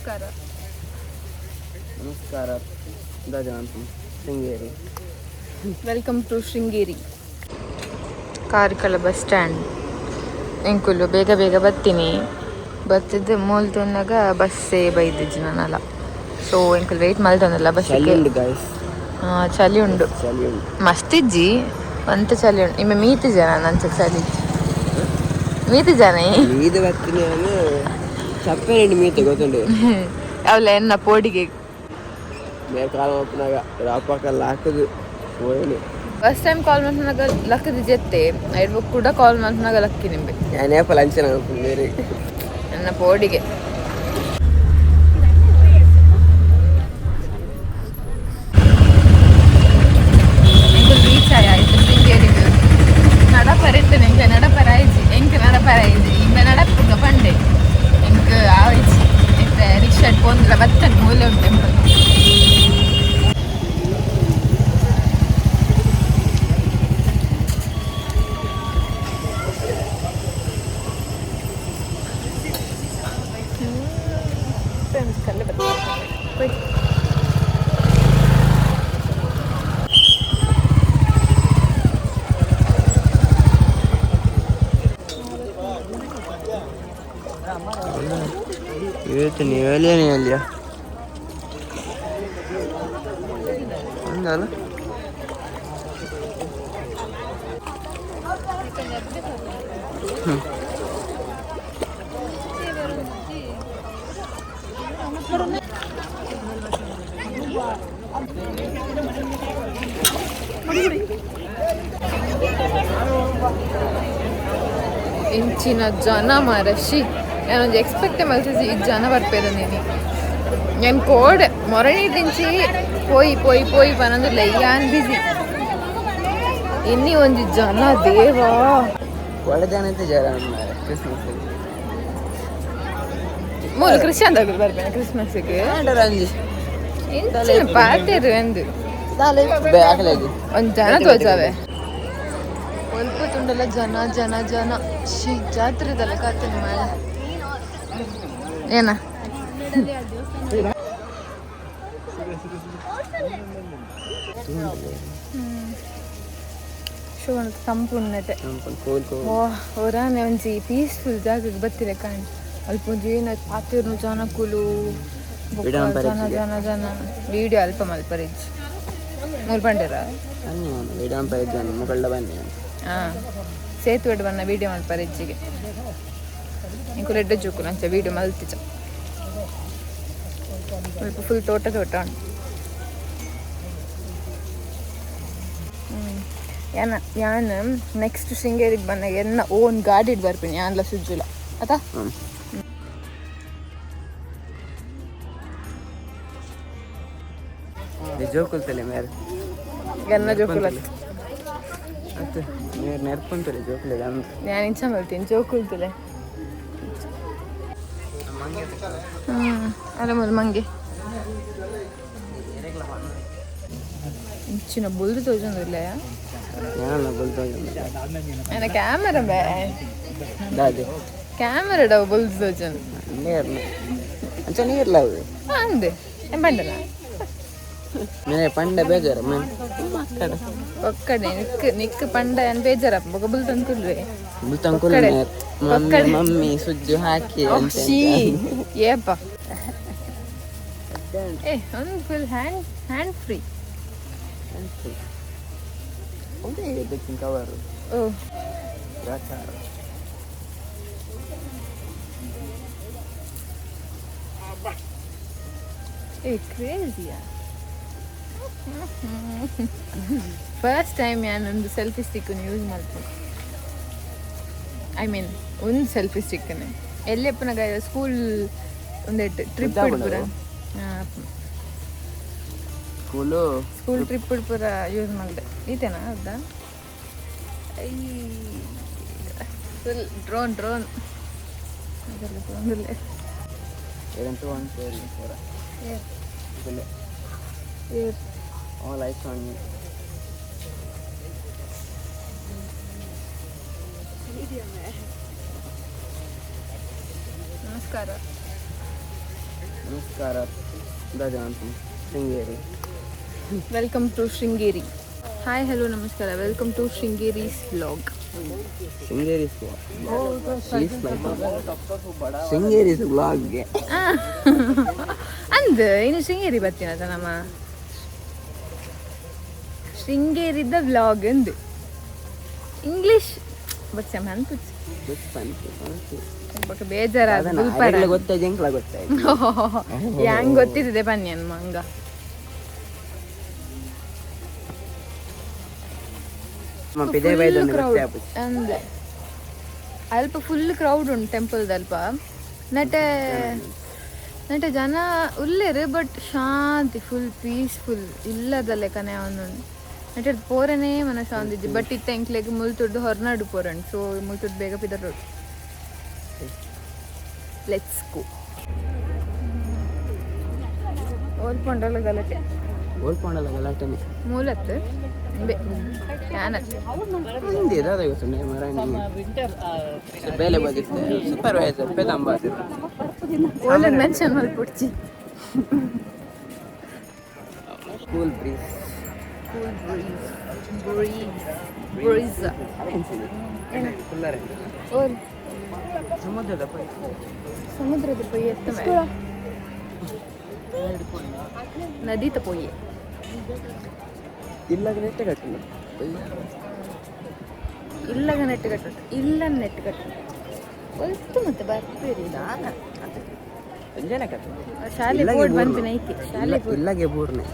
ನಮಸ್ಕಾರ. ನಮಸ್ಕಾರ. Sringeri. Welcome to Sringeri. Karkala bus stand. ಎಂಕುಲು ಬೇಗ ಬೇಗ ಬರ್ತೀನಿ. ಬರ್ತಿದ್ದು ಮೂಲ್ ತುನ್ನಾಗ ಬಸ್ಸೇ ಬೈದಿಜ್ಜಿ ನಾನಲ್ಲ. ಸೊ ಎಂಕುಲು ವೆಯ್ಟ್ ಮಲ್ತೊಂದಲ್ಲ ಬಸ್ಸಿಗೆ. ಚಳಿ ಉಂಡು ಮಸ್ತಿಜ್ಜಿ ಅಂತ ಚಳಿ ಉಂಡು. ಇಮ್ಮ ಮೀತಿ ಜನ ನಂಚ ಚಳಿ ಮೀತಿ ಜನ ಮೀದು ಬರ್ತೀನಿ ನಾನು ಚಪ್ಪೆ ಮೀತೆ ಗೊತ್ತುಂಡು ಅವಳ ಎನ್ನ ಪೋಡಿಗೆ ಬೇರೆ ಕಾಲ ಹೋಗ್ನಾಗ ರಾಪಕ್ಕಲ್ಲ ಹಾಕದು ಹೋಯ್ನು. ಫಸ್ಟ್ ಟೈಮ್ ಕಾಲ್ ಮಾಡ್ತಾಗ ಲಕ್ಕದ ಜೆತ್ತೆ ಐಡ್ಬೇಕು ಕೂಡ ಕಾಲ್ ಮಾಡ್ತಾಗ ಲಕ್ಕಿ ನಿಂಬೆ ഞാനേപ്പോ ലഞ്ചിനാണ് പിള്ളേര് ನನ್ನ ಪೋಡಿಗೆ. റീച്ച് ആയിട്ട് ശൃംഗേരിക്ക് നടപ്പരത്ത് എനിക്ക് നടപ്പരായിച്ച് എനിക്ക് നടപ്പരായിച്ച് ഇമ്മ നടപ്പുക പണ്ടേ എനിക്ക് ആവിച്ച് ഇപ്പം റിക്ഷ പോകുന്നില്ല ബത്തൻ മൂലം ടെമ്പിൾ. ಇವತ್ತು ನೀವೆಲ್ಲೇ ಅಲ್ಲಿಯ ಅಂದಲ್ಲ ಇಂಚಿನ ಜನ ಮಾರಶಿ ನಾನೊಂದು ಎಕ್ಸ್ಪೆಕ್ಟ್ ಮಾಡ್ತಿದ್ದೆ ಈಗ ಜನ ಬರ್ಪೇರು ನೀನು ഞാൻ കോട് ಮೊರಣಿದಿಂಚಿ പോയി പോയി പോയി പനൊന്നുമില്ല ഞാൻ ബിസി ಇನ್ನಿ ಒಂದು ಜನ ದೇವಾ ಮೂರು ಕ್ರಿಶ್ಚಿಯನ್ ಬರ್ಬೇನೆ ಕ್ರಿಸ್ಮಸ್ಗೆ ಪಾತೇರು ಎಂದು ಒಂದು ಜನ ತೋರ್ಸಾವೆ ಸ್ವಲ್ಪ ತುಂಡಲ್ಲ ಜನ ಜನ ಜನ ಶೀ ಜಾತ್ರೆದಲ್ಲ ಕಾತೇನೆ ಮಾಡ ಏನ ತಂಪು ಉನ್ನತೆ ಹೊರಾನೆ ಒಂಜಿ ಪೀಸ್ಫುಲ್ ಜಾಗಕ್ಕೆ ಬತ್ತಿರ ಕಾಣ್ ಅಲ್ಪ ಒಂಜಿ ಏನ ಪಾತಿರ್ನು ಜನಕುಲು ಜನ ಜನ ಜನ ವಿಡಿಯೋ ಅಲ್ಪ ಮಲ್ಪರಿಜ್ ಮೂರು ಪಂಡರ ಹಾಂ ಸೇತುವೆಡ್ ಬನ್ನ video ಮಲ್ಪರಿಜ್ಜಿಗೆ ink red joke ನಂಚ video ಮಲ್ತಿಚ ಸ್ವಲ್ಪ ಫುಲ್ ತೋಟ ತೋಟ ಉಂಟು. ಯಾನ್ ನೆಕ್ಸ್ಟ್ ಶೃಂಗೇರಿಗೆ ಬಂದಾಗ ಎನ್ನ ಓನ್ ಗಾಡಿ ಬರ್ತೀನಿ ಯಾನ್ಲ ಸುಜ್ಜುಲ ಆತಾ ಜೋಕುಲ್ತಲೆ ಮೇರೆ ಎನ್ನ ಜೋಕುಲ ನೆರ್ಪಂತಲೆ ಜೋಕುಲೆ ನಾನು ಇಂಚ ಮಾಡ್ತೀನಿ ಜೋಕುಲ್ತಲೆ ಆರಾಮಲ್ಲ ಮಂಗೆ ಇಂಚಿನ ಬುಲ್ದು ತೋಜಂದಿಲ್ಲ ನನ್ನ ಕ್ಯಾಮರಾ ಬೇ ಕ್ಯಾಮರಾ ಡವ್ ಬುಲ್ದು ತೋಜನ್ ಅಂದೆ ಪಂಡನ ಪಂಡ ಬೇಜಾರ ಒಕ್ಕಡೆ ನಿಕ್ ನಿಕ್ ಪಂಡ ಏನ್ ಬೇಜಾರಪ್ಪ ಬೊಕ ಬುಲ್ ತಂಕುಲ್ವೆ ಮಮ್ಮಿ ಸುಜ್ಜು ಹಾಕಿ ಏಪ್ಪ ಒಂದು ಫುಲ್ ಹ್ಯಾಂಡ್ ಫ್ರೀ ಕವರು ಓ ಕ್ರೇಜಿಯಾ ಫಸ್ಟ್ ಟೈಮ್ ನಾನೊಂದು ಸೆಲ್ಫಿ ಸ್ಟಿಕ್ಕನ್ನು ಯೂಸ್ ಮಾಡ್ತೀನಿ. ಐ ಮೀನ್ ಒಂದು ಸೆಲ್ಫಿ ಸ್ಟಿಕ್ಕನ್ನೇ ಎಲ್ಲೆಪ್ಪನಾಗ ಸ್ಕೂಲ್ ಒಂದೆಟ್ಟು ಟ್ರಿಪ್ ಇಡ್ಪುರ ಸ್ಕೂಲ್ ಟ್ರಿಪ್ ಇಡ್ಪುರ ಯೂಸ್ ಮಾಡಿದೆ ಈತೇನಾ ಹೌದಾ ಫುಲ್ ಡ್ರೋನ್ ಅದೆಲ್ಲ ತೊಂದಿಲ್ಲ all eyes on you. ನಮಸ್ಕಾರ. ನಮಸ್ಕಾರ ದಾಜಾಂತು Sringeri. Welcome to Sringeri. Hi hello ನಮಸ್ಕಾರ, welcome to Sringeri's vlog. Sringeri Sringeri ವ್ಲಾಗ್ಗೆ ಅಂದ್ ಇನ್ನು ಶೃಂಗೇರಿ ಬರ್ತೀನ ನಮ್ಮ ಶೃಂಗೇರಿದ ವ್ಲಾಗ್ ಅಂದು ಇಂಗ್ಲಿಷ್ ಬಟ್ ಬೇಜಾರಾದ ಗೊತ್ತಾಯ್ತು ಎಂಕ್ಲ ಗೊತ್ತಾಯ್ತು ಹೆಂಗ್ ಗೊತ್ತಿದೆ ಬನ್ನಿ ಅನ್ಮ ಹಂಗ. ಅಂದೆ ಅಲ್ಪ ಫುಲ್ ಕ್ರೌಡ್ ಉಂಟು ಟೆಂಪಲ್ದ ಅಲ್ಪ ನಟೆ ನಟೆ ಜನ ಉಲ್ಲೇರು ಬಟ್ ಶಾಂತಿ ಫುಲ್ ಪೀಸ್ಫುಲ್ ಇಲ್ಲದಲ್ಲೇ ಕನೆ ಒಂದೊಂದು ನಟೆ ಪೋರನೇ ಮನಸ್ಸು ಒಂದಿದ್ದು ಬಟ್ ಇತ್ತ ಎಂಕ್ಲೆಗೆ ಮುಲ್ತುಡ್ದು ಹೊರನಾಡು ಪೋರಂಡು ಸೊ ಮುಲ್ತುಡ್ಡು ಬೇಗ ಪಿದರ್ ರೋಡ್. Let's go. ಓಲ್ಪೊಂಡಲ್ಲ ಗಲಾಟೆ ಓಲ್ಪೊಂಡಲ್ಲ ಗಲಾಟೆನೆ ಮೂಲತ್ ಬೇಲೆ ಬದಿತ್ತು ಸೂಪರ್ವೈಸರ್ ಪೆದಂಬಾಸಿರ್ ಓಲನ್ ಮೆನ್ಷನ್ ಮಲ್ಪುಡ್ಚಿ. ಕೂಲ್ ಬ್ರೀಸ್ ಬ್ರೀಸ್ ಓಲ್ ಸಮುದ್ರದ ಪೊಯ್ ಎತ್ತ ನದಿ ತಪೊಯ್ಯೆ ಇಲ್ಲಾಗ ನೆಟ್ಟೆ ಕಟ್ಟಿಲ್ಲ ಇಲ್ಲಾಗ ನೆಟ್ಟು ಕಟ್ಟು ಇಲ್ಲ ನೆಟ್ಟು ಕಟ್ಟು ಒಲ್ತು ಮತ್ತೆ ಬರ್ತೀರಿ ಶಾಲೆ ಬೋರ್ಡ್ ಬಂತು ನೈಕೆ ಶಾಲೆ ಇಲ್ಲಾಗೆ ಬೋರ್ನೆ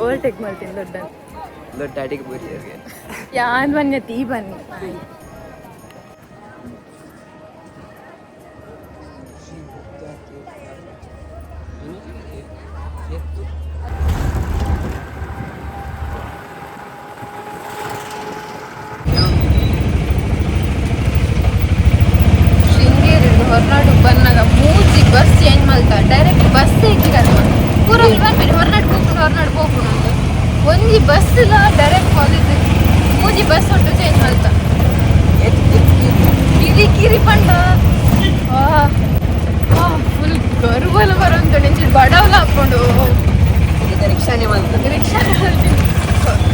ಓವರ್ಟೇಕ್ ಮಾಡ್ತೀನಿ ದೊಡ್ಡ ಅಡಿಗೆ ಬೋರಿ ಯಾನ್ ಬನ್ನಿ ಬನ್ನಿ. ಹೊರನಾಡು ಬಂದಾಗ ಮೂಜಿ ಬಸ್ ಚೇಂಜ್ ಮಾಡ್ತಾ ಡೈರೆಕ್ಟ್ ಬಸ್ ಇಕ್ಕಿಗಲ್ವ ಪೂರ ಬಂದ್ಬಿಡಿ ಹೊರನಾಡು ಹೋಗ್ಕೊಂಡು ಅಂತ ಒಂಜಿ ಬಸ್ ಇಲ್ಲ ಡೈರೆಕ್ಟ್ ಕಾಲೇಜ್ ಮೂಜಿ ಬಸ್ ಒಟ್ಟು ಚೇಂಜ್ ಮಾಡ್ತಾ ಕಿರಿ ಪಂಡ ಫುಲ್ ಗರ್ವಲ್ ಬರೋಂತ ನೆಂಚಿ ಬಡವಲ ಹಾಕೊಂಡು ರಿಕ್ಷಾನೇ ರಿಕ್ಷಾ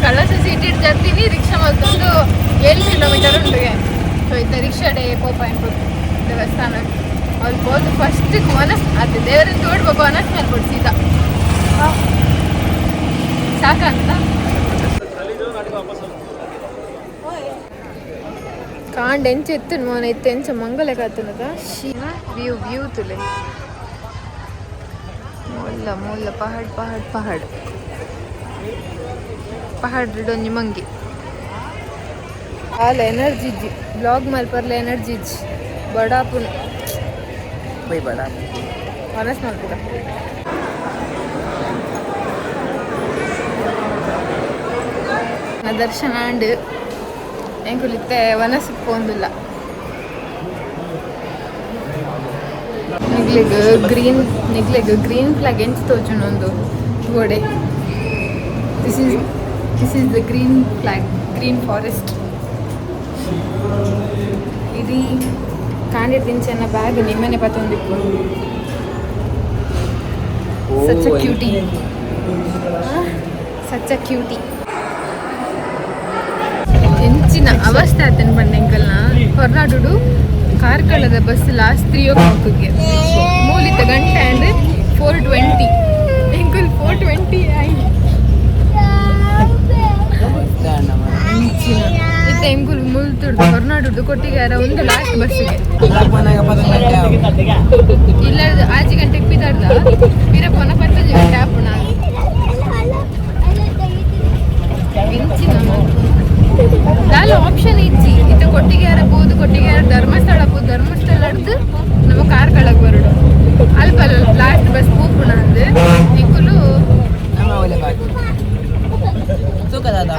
ಕಳಸ ಸೀಟ್ ಇಟ್ಟು ಜಾತೀನಿ ರಿಕ್ಷಾ ಮಲ್ತೊಂದು 7 ಕಿಲೋಮೀಟರ್ ಉಂಟು ಸೊ ಇತ್ತ ರಿಕ್ಷಾ ಡೇ ಪೋಪ ಅನ್ಬಿಟ್ಟು ದೇವಸ್ಥಾನ ಅಲ್ಲಿ ಹೋದು ಫಸ್ಟ್ ಮನಸ್ಸು ಅದು ದೇವರನ್ನು ತೋಡ್ಬೇಕು ಮನಸ್ಸು ಮೇಲೆ ಕೊಡ್ಸಿದ್ದ ಸಾಕಂತ ಕಾಂಡ್ ಎಂಚ ಎತ್ತು ಮೋನ ಇತ್ತು ಎಂಚ ಮಂಗಲ ಕಾತನದ ವ್ಯೂ ತುಲೆ ಮೂಲ ಮೂಲ ಪಹಾಡ್ ಪಹಾಡ್ ಪಹಾಡ್ ಪಹಾಡ್ ಒಂಜಿ ಮಂಗಿ ಆಲ ಎನರ್ಜಿ ಇಜ್ಜಿ ಬ್ಲಾಗ್ ಮಲ್ಪರ್ಲ ಎನರ್ಜಿ ಇಜ್ಜಿ ಬಡಾಪುನ್ ಬೈ ಬಡ ಮನಸ್ ಮಾಡ್ಬಿಡ ದರ್ಶನ ಅಂಡ್ ಎಂಕುಲಿತ್ತೆ ವನಸ್ ಪೋಂದಿಲ್ಲ ನಿಗ್ಲೆಗ್ ಗ್ರೀನ್ ಫ್ಲಾಗ್ ಎಂಚ ತೋಜುನೊಂದು ಗೋಡೆ this is the green flag green forest ಇಡೀ ಕಾಂಡೆ ತಿಂಚನ ಬ್ಯಾಗ್ ನಿಮ್ಮನೆ ಪತ್ತೊಂದಿಪ್ಪು ಸಚ್ ಕ್ಯೂಟಿ ಎಂಚಿನ ಅವಸ್ಥೆ ಆತನ ಬಂಡೆಂಕಲ್ನ ಹೊರನಾಡು ಕಾರ್ಕಳದ ಬಸ್ ಲಾಸ್ಟ್ 3 o'clockಗೆ ಮೂಲಿತ ಗಂಟೆ ಅಂದ್ರೆ 4:20 ಎಂಕಲ್ 4:20 ಆಯ್ತು ಇತ್ತೆ ಎಂಕುಲ್ ಮುಲ್ತುಡ್ದು ಹೊರನಾಡುದು ಕೊಟ್ಟಿಗಾರ ಒಂದು ಲಾಸ್ಟ್ ಬಸ್ಸಿಗೆ ಇಲ್ಲ 5 ಗಂಟೆಗೆ ಪಿದಾಡ್ದ ವೀರಪ್ಪನ 15 ಗಂಟೆ ಆಪುಣ ದಾಲ ಆಪ್ಷನ್ ಇಜ್ಜಿ ಇತ್ತೆ ಕೊಟ್ಟಿಗೆಯಾರ ಬೋದು ಕೊಟ್ಟಿಗೆಯಾರ ಧರ್ಮಸ್ಥಳ ಬೋದು ಧರ್ಮಸ್ಥಳ ಹಿಡ್ದು ನಮ್ಮ ಕಾರ್ಕಳಕ್ಕೆ ಬರೋಡು ಅಲ್ಪ ಲಾಸ್ಟ್ ಬಸ್ ಪೂಪುಣ ಅಂದು ಎಂಕುಲು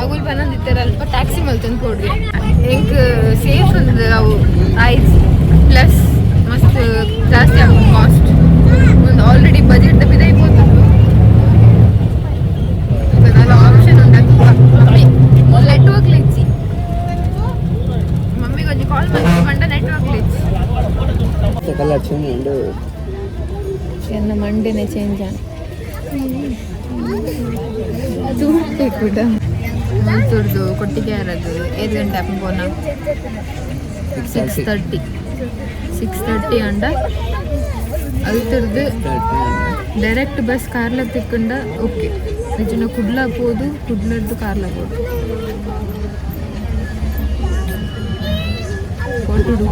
ಅಗುಲ್ ಬಂದಿತ್ತಾರೆ ಅಲ್ಪ ಟ್ಯಾಕ್ಸಿ ಮಲ್ತಂದು ಕೊಡ್ರಿ ಹೆಂಗ್ ಸೇಫ್ ಅಂದ್ ಅವು ಪ್ರೈಸ್ ಪ್ಲಸ್ ಮಸ್ತ್ ಜಾಸ್ತಿ ಆಗ ಕಾಸ್ಟ್ ಒಂದು ಆಲ್ರೆಡಿ ಬಜೆಟ್ ತಪ್ಪಿದ ಇಪ್ಪತ್ತು ಆಪ್ಷನ್ ಉಂಟು ಮಮ್ಮಿ ನೆಟ್ವರ್ಕ್ ಇಚ್ಚಿ ಮಮ್ಮಿಗೆ కొంచెం కాల్ మండ నెట్వర్క్ లేదు ಕಲರ್ ಚೇಂಜ್ ಉಂಡು ಎನ್ನ ಮಂಡೆನೆ ಚೇಂಜ್ ತೂರ್ಪೆ ಕೂಡ ತುರ್ದು ಕೊಟ್ಟಿಗೆ ಯಾರದು 5 ಗಂಟೆ ಅಪ್ಪ ಪೋನ 6:30 ಅಂಡ ಅದು ತುರ್ದು direct bus Karla ತಿಕ್ಕಂಡ okay ನಿಜನ Kudla ಹೋದು ಕುಡ್ಲದ್ದು ಕಾರ್ಲ ಹೋದು ಕೊಟ್ಟುಡು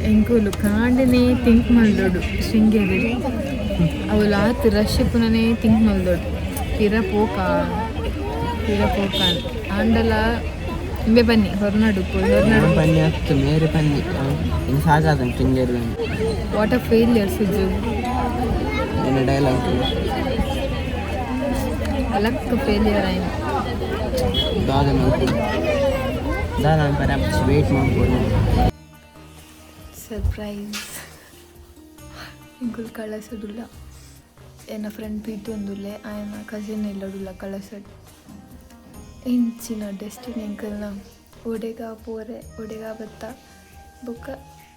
ಎಂಕುಲು ಕಾಂಡನೆ ಥಿಂಕ್ ಮಲ್ದೋಡು ಶೃಂಗೇರಿ ಅವಳು ಆತು ರಶ್ ಪುನನೇ ಥಿಂಕ್ ಮಲ್ದೋಡು ಪಿರ ಪೋಕ ಆಂಡಲ ಇಂಬೆ ಬನ್ನಿ ಹೊರನಾಡು ಬನ್ನಿ ಆಗ್ತು ಮೇರೆ ಬನ್ನಿ ಇನ್ನು ಸಾಕಾದ Sringeri what a failure Suzu ಏನು ಡೈಲಾಗ್ ಅಲಕ್ಕ ಫೇಲಿಯರ್ ಆಯ್ತು ನಾನು ಪರ್ಯಾಪ್ಸ್ ವೇಟ್ ಮಾಡ್ಬೋದು ಸರ್ಪ್ರೈಸ್ ಇಂಕುಲ್ ಕಳಸಡುಲ್ಲ ಎನ್ನ ಫ್ರೆಂಡ್ ಪ್ರೀತಿ ಒಂದುಲ್ಲೆ ఆయన ಕಸಿನ್ ಎಲ್ಲಡುಲ್ಲ ಕಳಸಡು ಇಂಚಿನ ಡೆಸ್ಟಿನಿ ಇಂಕಲ್ನ ಒಡೆಗ ಪೋರೆ ಒಡೆಗ ಬತ್ತ ಬೊಕ್ಕ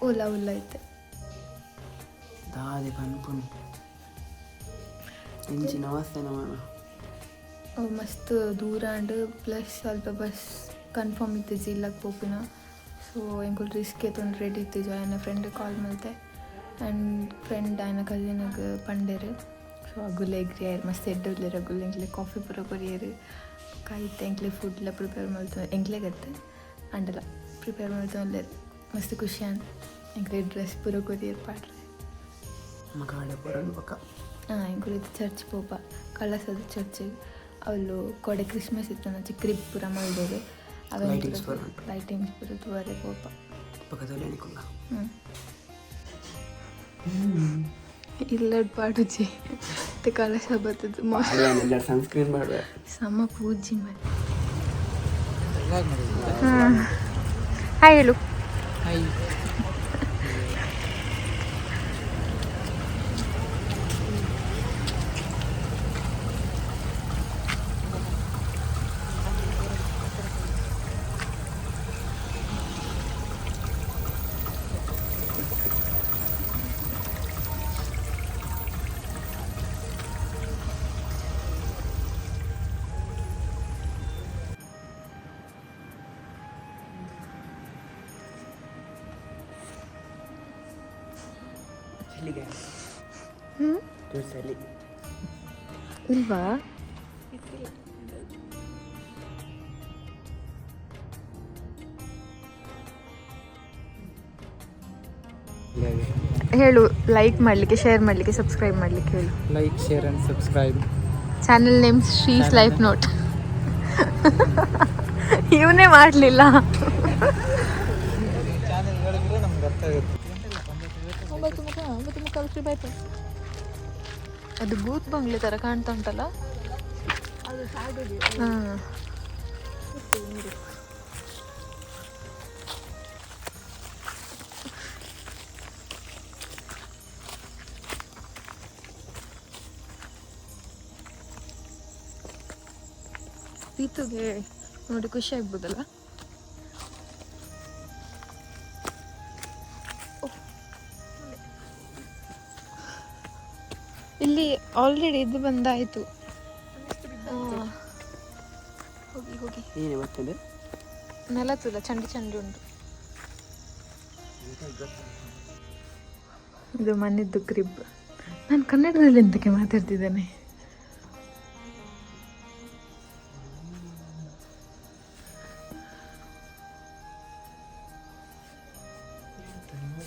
ಓಲಾ ಉಲ್ಲ ಐತೆ ದಾದೆ ಪನ್ಪುನಿ ಇಂಚಿನ ಅವಸ್ಥೆ ನಮ್ಮ ಅವು ಮಸ್ತ್ ದೂರ ಅಂಡ್ ಪ್ಲಸ್ ಸ್ವಲ್ಪ ಬಸ್ ಕನ್ಫರ್ಮ್ ಇತ್ತು ಜಿಲ್ಲಾಗ ಪೋಪಿನ ಸೊ ಇಂಕುಲ್ ರಿಸ್ಕ್ ತೊಂದು ರೆಡಿ ಇತ್ತು ఆయన ಫ್ರೆಂಡ್ ಕಾಲ್ ಮಾಡ್ತೆ ಆ್ಯಂಡ್ ಫ್ರೆಂಡ್ ఆయన ಕಸಿನ್ಗೆ ಪಂಡೇರು ಸೊ ಅಗುಲ್ಲ ಎಗ್ರಿ ಆಯ್ರು ಮಸ್ತ್ ಎಡ್ಡರ್ಲಿರ ಅಗುಲ್ಲ ಎಂಕ್ಲೆ ಕಾಫಿ ಪೂರ ಕೊರಿಯರು ಕಾಯ್ತೆ ಎಂಕ್ಲೆ ಫುಡ್ಲ ಪ್ರಿಪೇರ್ ಮಾಡ್ತು ಎಂಕ್ಲೆ ಗತ್ತೆ ಅಂಡಲ್ಲ ಪ್ರಿಪೇರ್ ಮಾಡ್ತು ಅಲ್ಲೇ ಮಸ್ತ್ ಖುಷಿ ಅಂತ ಎಂಕ್ಲೆ ಡ್ರೆಸ್ ಪೂರ ಕೊರಿಯರ್ ಪಾಡ್ರೆ ಎಂಕುಲ್ ಇದು ಚರ್ಚ್ ಪೋಪ ಕಳಸದ ಚರ್ಚಿಗೆ ಅವಳು ಕೊಡೆ ಕ್ರಿಸ್ಮಸ್ ಇತ್ತು ಚಿಕ್ಕ ಕ್ರಿಪ್ ಪೂರ ಮಾಡಿದೋರು ಲೈಟಿಂಗ್ಸ್ ಪೂರ ತುವರೆ ಪೋಪ ಇಲ್ಲ ಪಾಡುಜಿ ಕಳಶ ಬರ್ತದೆ ಸನ್ಸ್ಕ್ರೀನ್ ಮಾಡುವ ಸಮ ಪೂಜಿ ಮಾಡಿ ಹಾಯ್ ಹೇಳು ಹಾಯ್ ಇಲ್ವಾ ಹೇಳು ಲೈಕ್ ಮಾಡಲಿಕ್ಕೆ ಶೇರ್ ಮಾಡಲಿಕ್ಕೆ ಸಬ್ಸ್ಕ್ರೈಬ್ ಮಾಡಲಿಕ್ಕೆ ಹೇಳು like share and subscribe channel name Shree's life note ಇವನೇ ಮಾಡಲಿಲ್ಲ ಅದು ಬೂತ್ ಬಂಗ್ಲೆ ಥರ ಕಾಣ್ತಾ ಉಂಟಲ್ಲ ಹಾಂ ಪ್ರೀತುಗೆ ನೋಡಿ ಖುಷಿ ಆಗ್ಬೋದಲ್ಲ ಇಲ್ಲಿ ಆಲ್ರೆಡಿ ಇದು ಬಂದಾಯಿತು ಹೋಗಿ ಹೋಗಿ ಏನೇ ಬರ್ತದೆ ನೆಲತುಲ್ಲ ಚಂಡಿ ಚಂಡಿ ಉಂಟು ಇದು ಮನೆದ್ದು ಕ್ರಿಬ್ ನಾನು ಕನ್ನಡದಲ್ಲಿ ಎಂತಕ್ಕೆ ಮಾತಾಡ್ತಿದ್ದೇನೆ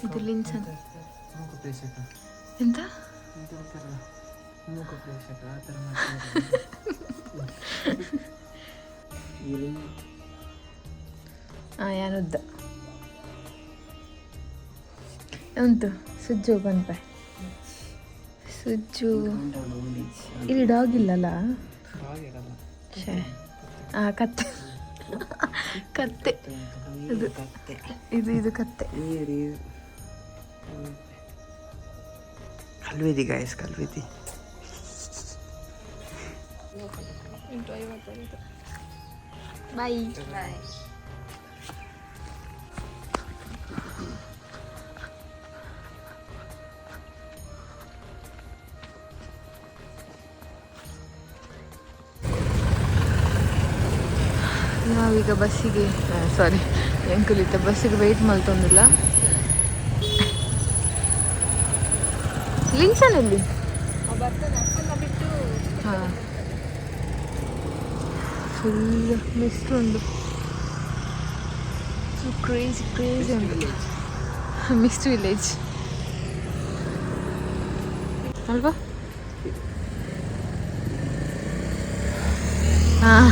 ಇದು ಲಿನ್ಸನ್ ಎಂತ ಯಾನುದ್ದ ಉಂಟು ಸುಜ್ಜು ಬಂತ ಸುಜ್ಜು ಇಲ್ಲಿ ಡಾಗ್ ಇಲ್ಲಲ್ಲ ಕತ್ತೆ ಕತ್ತೆ ಇದು ಇದು ಇದು ಕತ್ತೆ ಕಲ್ವಿದಿ ಗಾಯಸ್ ಕಲ್ವಿದಿ ಬಾಯ್ ನಾವೀಗ ಬಸ್ಸಿಗೆ ಸಾರಿ ಎಂಕುಲಿತ ಬಸ್ಸಿಗೆ ವೆಯ್ಟ್ ಮಲ್ತೊಂದಿಲ್ಲ. ಲಿಂಕ್ಸನ್ ಎಲ್ಲಿ? ಹಾಂ, ಫುಲ್ ಮಿಸ್ಟ್ ಉಂಡು, ಕ್ರೇಜಿ ಕ್ರೇಜಿ ಉಂಟು. ಮಿಸ್ಟ್ ವಿಲೇಜ್ ಅಲ್ವಾ? ಹಾಂ